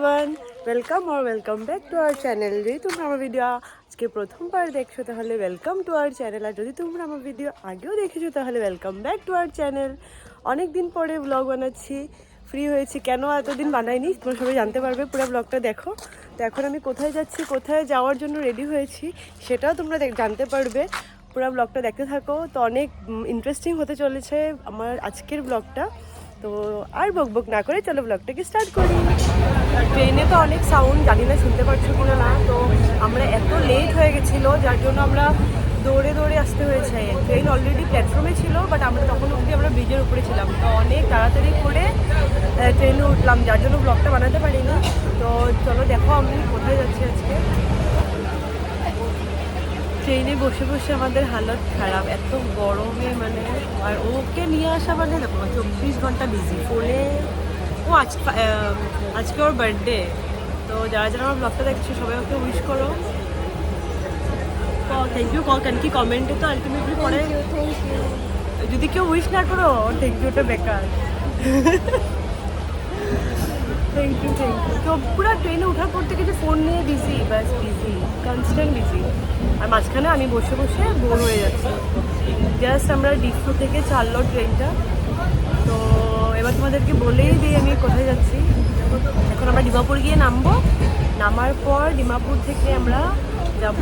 Everyone, welcome back to our channel. যদি তোমরা আমার ভিডিও আজকে প্রথমবার দেখছো তাহলে ওয়েলকাম টু আওয়ার চ্যানেল, আর যদি তোমরা আমার ভিডিও আগেও দেখেছো তাহলে welcome back to our channel. অনেক দিন পরে ব্লগ বানাচ্ছি, ফ্রি হয়েছি। কেন এতদিন বানাইনি তোমরা সবাই জানতে পারবে, পুরো ব্লগটা দেখো। তো এখন আমি কোথায় যাচ্ছি, কোথায় যাওয়ার জন্য রেডি হয়েছি সেটাও তোমরা জানতে পারবে। পুরো ব্লগটা দেখতে থাকো। তো অনেক ইন্টারেস্টিং হতে চলেছে আমার আজকের ব্লগটা। তো আর বকবক না করে চলো ব্লগটাকে স্টার্ট করি। ট্রেনে তো অনেক সাউন্ড, জানি না শুনতে পাচ্ছ কিনা না। তো আমরা এত লেট হয়ে গেছিলো যার জন্য আমরা দৌড়ে দৌড়ে আসতে হয়েছে। ট্রেন অলরেডি প্ল্যাটফর্মে ছিল, বাট আমরা তখন অবধি আমরা ব্রিজের উপরে ছিলাম। তো অনেক তাড়াতাড়ি করে ট্রেনে উঠলাম, যার জন্য ব্লগটা বানাতে পারিনি। তো চলো দেখো আমি কোথায় যাচ্ছি আজকে। ট্রেনে বসে বসে আমাদের হালত খারাপ, এত গরমে মানে। আর ওকে নিয়ে আসা মানে দেখো 24 ঘন্টা বিজি ফোনে। ও আজকে ওর বার্থডে। তো যারা যারা আমার ব্লগটা দেখছো সবাই ওকে উইশ করো। থ্যাংক ইউ কেন কি কমেন্টে তো আলটিমেটলি পরে যদি কেউ উইশ না করো থ্যাংক ইউটা বেকার। Thank you. তো পুরো ট্রেনে ওঠার পর থেকে যে ফোন নিয়ে বিজি, ব্যাস বিজি, কনস্ট্যান্ট বিজি। আর মাঝখানে আমি বসে বসে বোর হয়ে যাচ্ছি। জাস্ট আমরা ডিফু থেকে চাললো ট্রেনটা। তো এবার তোমাদেরকে বলেই দিই আমি কোথায় যাচ্ছি। এখন আমরা ডিমাপুর গিয়ে নামবো। নামার পর ডিমাপুর থেকে আমরা যাব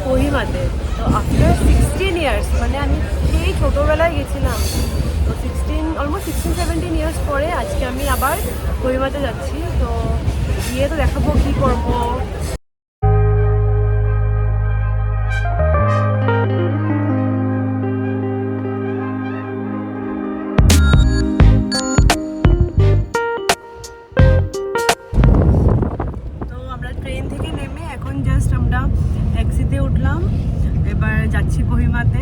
কোহিমাতে। তো আফটার 16 ইয়ার্স, মানে আমি সেই ছোটোবেলায় গেছিলাম। তো অলমোস্ট 16-17 ইয়ার্স পরে আজকে আমি আবার কোহিমাতে যাচ্ছি। তো গিয়ে তো দেখাবো কী করবো। ট্রেন থেকে নেমে এখন জাস্ট আমরা ট্যাক্সিতে উঠলাম, এবার যাচ্ছি কোহিমাতে।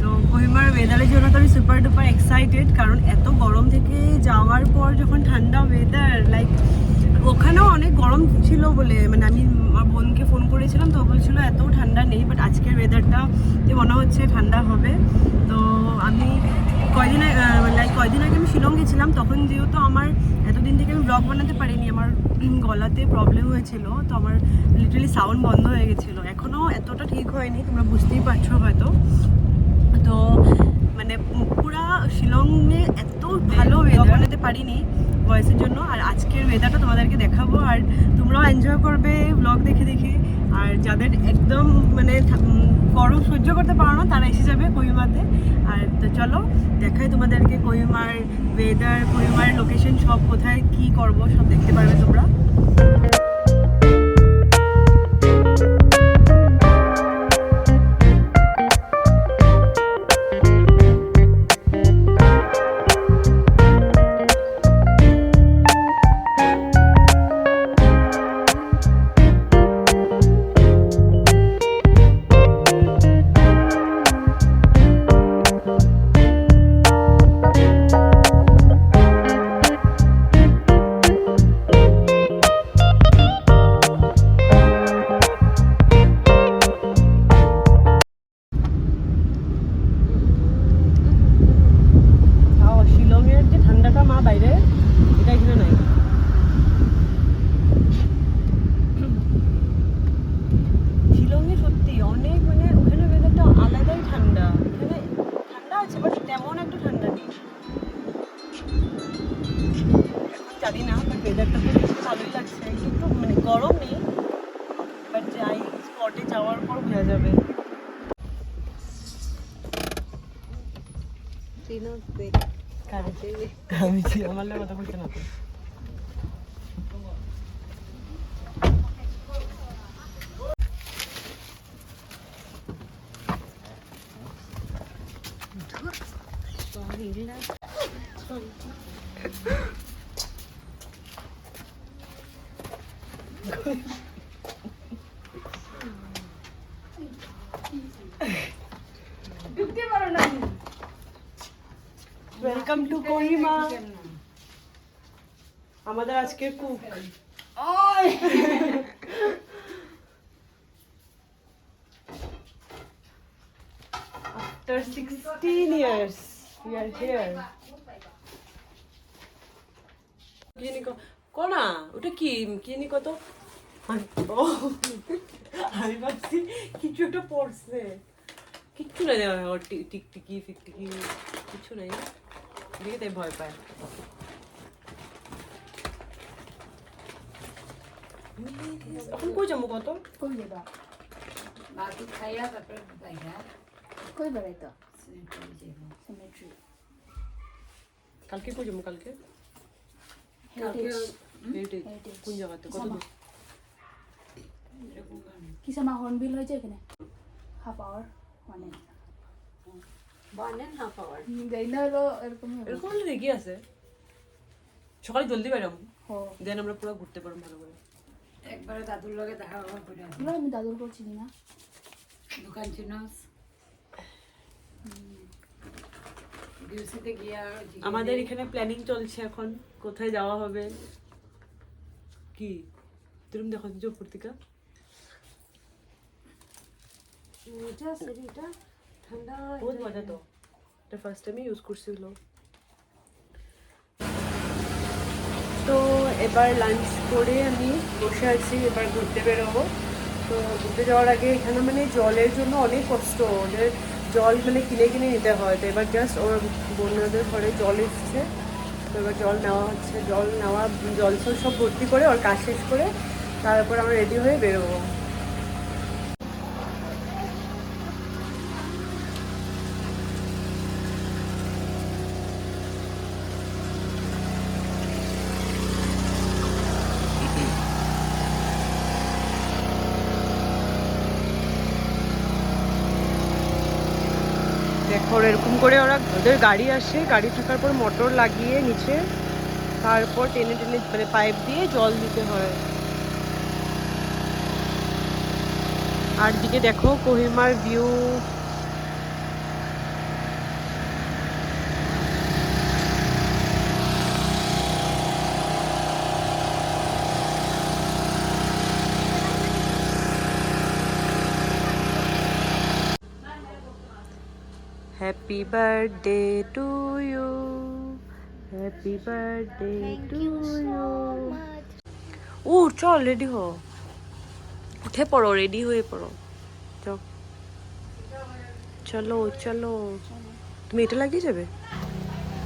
তো কোহিমার ওয়েদারের জন্য তো আমি সুপার ডুপার এক্সাইটেড, কারণ এত গরম থেকে যাওয়ার পর যখন ঠান্ডা ওয়েদার, লাইক ওখানেও অনেক গরম ছিল বলে, মানে আমি আমার বোনকে ফোন করেছিলাম তো বলছিল এত ঠান্ডা নেই, বাট আজকের ওয়েদারটা মনে হচ্ছে ঠান্ডা হবে। তো আমি কয়দিন আগে আমি শিলং গেছিলাম, তখন যেহেতু আমার এতদিন থেকে আমি ব্লগ বানাতে পারিনি, আমার গলাতে প্রবলেম হয়েছিল। তো আমার লিটারালি সাউন্ড বন্ধ হয়ে গেছিলো। এখনও এতটা ঠিক হয়নি, তোমরা বুঝতেই পারছো হয়তো। তো মানে পুরা শিলংয়ে এত ভালো ওয়েদার বানাতে পারিনি ভয়েসের জন্য। আর আজকের ওয়েদারটা তোমাদেরকে দেখাবো, আর তোমরাও এনজয় করবে ব্লগ দেখে দেখে। আর যাদের একদম মানে গরম সহ্য করতে পারো না তারা এসে যাবে কোহিমাতে। আর তো চলো দেখাই তোমাদেরকে কোহিমার ওয়েদার, কোহিমার লোকেশন, সব কোথায় কি করব সব দেখতে পারবে তোমরা। জানি না, বাট ওয়েদারটা তো দেখতে ভালোই লাগছে। কিন্তু মানে গরম নেই, বাট যাই স্পটে যাওয়ার পর বোঝা যাবে। আমার লোক কথা বলতে না। Welcome to Kohima. আমাদের আজকে cook after 16 years we are here. কোনা ওটা কি কি নি কত আমি ভাবছি কিছু একটা পড়ছে, কিচ্ছু নাই ওর টিকটিকি ফিকটিকি কিছু নাই, দেখে তাই ভয় পায়। এখন কই যাবো কত কই যাবা বাকি খাইয়া তারপরে বাইরা কই বেড়াই তো সিমেট্রি কালকে কই যাবো কালকে হেরিটেজ হেরিটেজ কোন জায়গাতে কত দূর? কিসামা হর্নবিল হয়েছে এখানে হাফ আওয়ার মানে 1.5 hour দেই না হলো এরকমই হবে। এরকম হলে রেগে আছে, সকালে জলদি বেরাম ও দেন আমরা পুরো ঘুরতে পারবো ভালো করে। একবারে দাদুর লগে দেখা করে আসি এগুলো আমি দাদুর করছি না দোকান চিনস ডিউসিতে গিয়া আমাদের এখানে প্ল্যানিং চলছে এখন কোথায় যাওয়া হবে। কি তুমি দেখো যে পত্রিকা এটা সেটা ঠান্ডা বহুত মজা, তো এটা ফার্স্ট টাইমে ইউজ করছিল। তো এবার লাঞ্চ করে আমি বসে আছি, এবার ঘুরতে বেরোবো। তো ঘুরতে যাওয়ার আগে এখানে মানে জলের জন্য অনেক কষ্ট, ওদের জল মানে কিনে কিনে নিতে হয়। তো এবার জাস্ট ওর বোনদের ঘরে জল এসছে, তো এবার জল নেওয়া হচ্ছে, জল সব ভর্তি করে ওর কাজ শেষ করে তারপর আমরা রেডি হয়ে বেরোবো। দেখো এরকম করে ওদের গাড়ি আসে, গাড়ি থাকার পর মোটর লাগিয়ে নিচে তারপর টেনে টেনে মানে পাইপ দিয়ে জল দিতে হয়। আর দিকে দেখো কোহিমার view, happy birthday to you, happy birthday to you. ও চল রেডি হো, উঠে পড়ো, রেডি হয়ে পড়ো, যাও চলো চলো। তুমি এটা লাগিয়ে যাবে?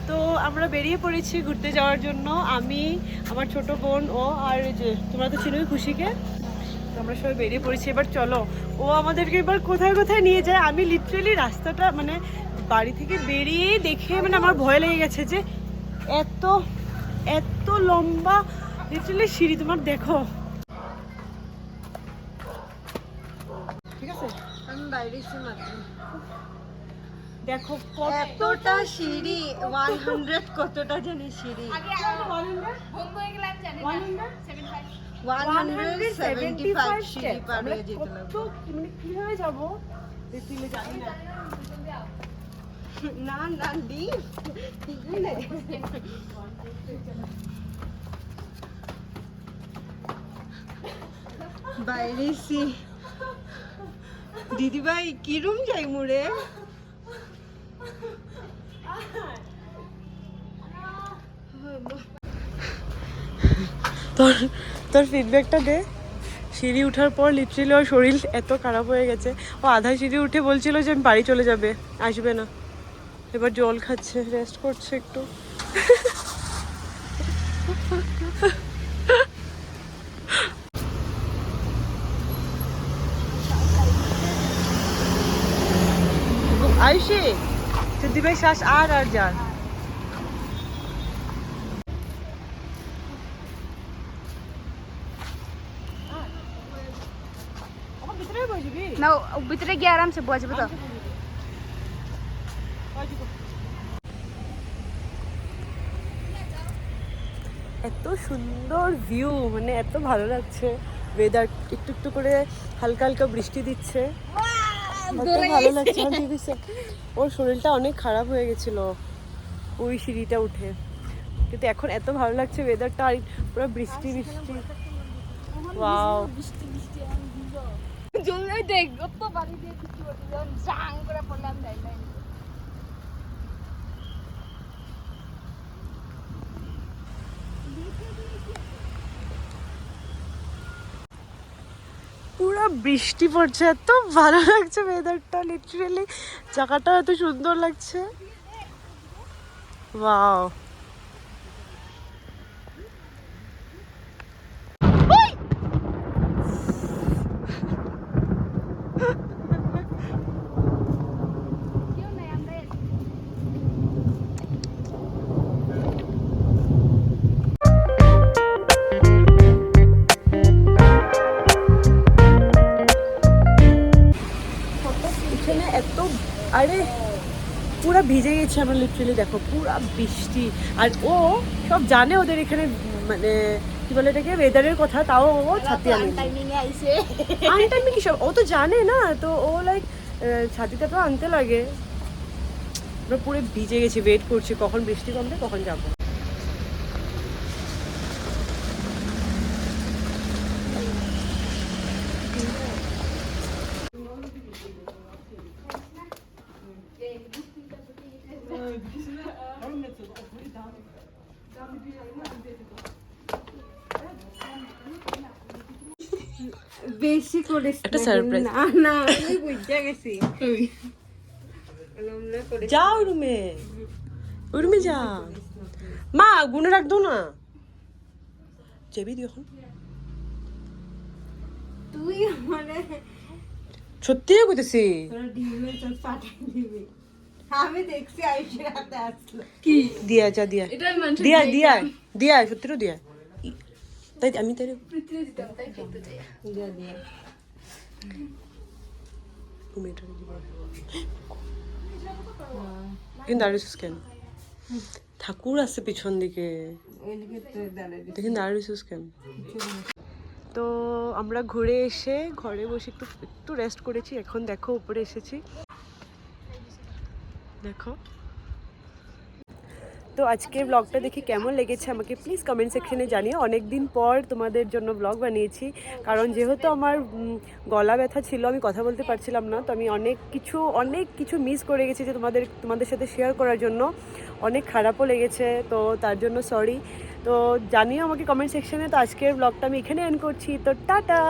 তো আমরা বেরিয়ে পড়েছি ঘুরতে যাওয়ার জন্য, আমি, আমার ছোট বোন, ও আর যে তোমরা তো চিনোই খুশিকে। তো আমরা সবাই বেরিয়ে পড়েছি, এবার চলো ও আমাদেরকে এবার কোথায় কোথায় নিয়ে যায়। আমি লিটারেলি রাস্তাটা মানে বাড়ি থেকে বেরিয়ে দেখে মানে আমার ভয় লেগে গেছে যে এত এত লম্বা লিটারেলি সিঁড়ি, তোমার দেখো। ঠিক আছে আমি বাইরে এসে মাত্র দেখো এতটা সিঁড়ি 100 কতটা জানি সিঁড়ি 175 সিঁড়ি পার হয়ে যেতে লাগবে। মানে কিভাবে যাবো জানি না। না না দি বাইরে এসে দিদি ভাই কিরম যাই মুড়ে তোর ফিডব্যাকটা দে। সিঁড়ি উঠার পর লিটারেলি ওর শরীর এত খারাপ হয়ে গেছে, ও আধা সিঁড়ি উঠে বলছিল যে আমি বাড়ি চলে যাবে, আসবে না। এবার জল খাচ্ছে, রেস্ট করছে একটু। আয়ুষি সিদ্ধি ভাই শ্বাস আর যার না ভিতরে গিয়ে আরামসে বসবো তো। এত সুন্দর ভিউ, মানে এত ভালো লাগছে, ওয়েদার একটু একটু করে হালকা হালকা বৃষ্টি দিচ্ছে, এত ভালো লাগছে। ওর শরীরটা অনেক খারাপ হয়ে গেছিল ওই সিঁড়িটা উঠে, কিন্তু এখন এত ভালো লাগছে ওয়েদারটা, আর পুরো বৃষ্টি বৃষ্টি। ওয়াও জলদি দেখ কত বাড়ি দিয়ে কিছু জাং করে পড়লাম যাই নাই। বৃষ্টি পড়ছে, এত ভালো লাগছে ওয়েদারটা, লিটারালি জায়গাটা এত সুন্দর লাগছে। ওয়াও, কেউ নাই, আমরা এখানে এত, আরে পুরা ভিজে গেছে আমরা লিটারালি, দেখো পুরা বৃষ্টি। আর ও সব জানে ওদের এখানে মানে কি বলে এটাকে ওয়েদারের কথা, তাও ও ছাতি আনে। আনটাইমে কি সব ও তো জানে না, তো ও লাইক ছাতিটা তো আনতে লাগে। আমরা পুরো ভিজে গেছি, ওয়েট করছি কখন বৃষ্টি কমবে কখন যাবো। বেশি করে একটা surprise। না না আমি বুঝে গেছি। যাও রুমে, ওই রুমে যা। মা গুনে রাখ দো না, চেবি দিও এখন। তুই মানে সত্যি কইতেছি। তোরা ডিমে তো পাঠিয়ে দিবি। আমি দেখছি আইসের হাতে আসলো। দিয়া যা, দিয়া এটা আমি মানুষের দিয়া দিয়া দিয়া সত্যি তো দিয়া। তাই আমি তাই পৃথিবী দিতাম, তাই খেতে চাই। দিয়ে দিয়ে কিন্তু দাঁড়িয়েছিস কেন? ঠাকুর আছে পিছন দিকে, ওইদিকে তো দাঁড়াই দিছি। দেখেন দাঁড়িয়েছিস কেন? তো আমরা ঘুরে এসে ঘরে বসে একটু একটু রেস্ট করেছি। এখন দেখো উপরে এসেছি, দেখো। তো আজকের ব্লগটা দেখে কেমন লেগেছে আমাকে প্লিজ কমেন্ট সেকশনে জানিও। অনেক দিন পর তোমাদের জন্য ব্লগ বানিয়েছি, কারণ যেহেতু আমার গলা ব্যথা ছিল, আমি কথা বলতে পারছিলাম না, তো আমি অনেক কিছু মিস করে গেছি যে তোমাদের সাথে শেয়ার করার জন্য। অনেক খারাপও লেগেছে, তো তার জন্য সরি। তো জানিও আমাকে কমেন্ট সেকশনে। তো আজকের ব্লগটা আমি এখানে এন্ড করছি, তো টাটা।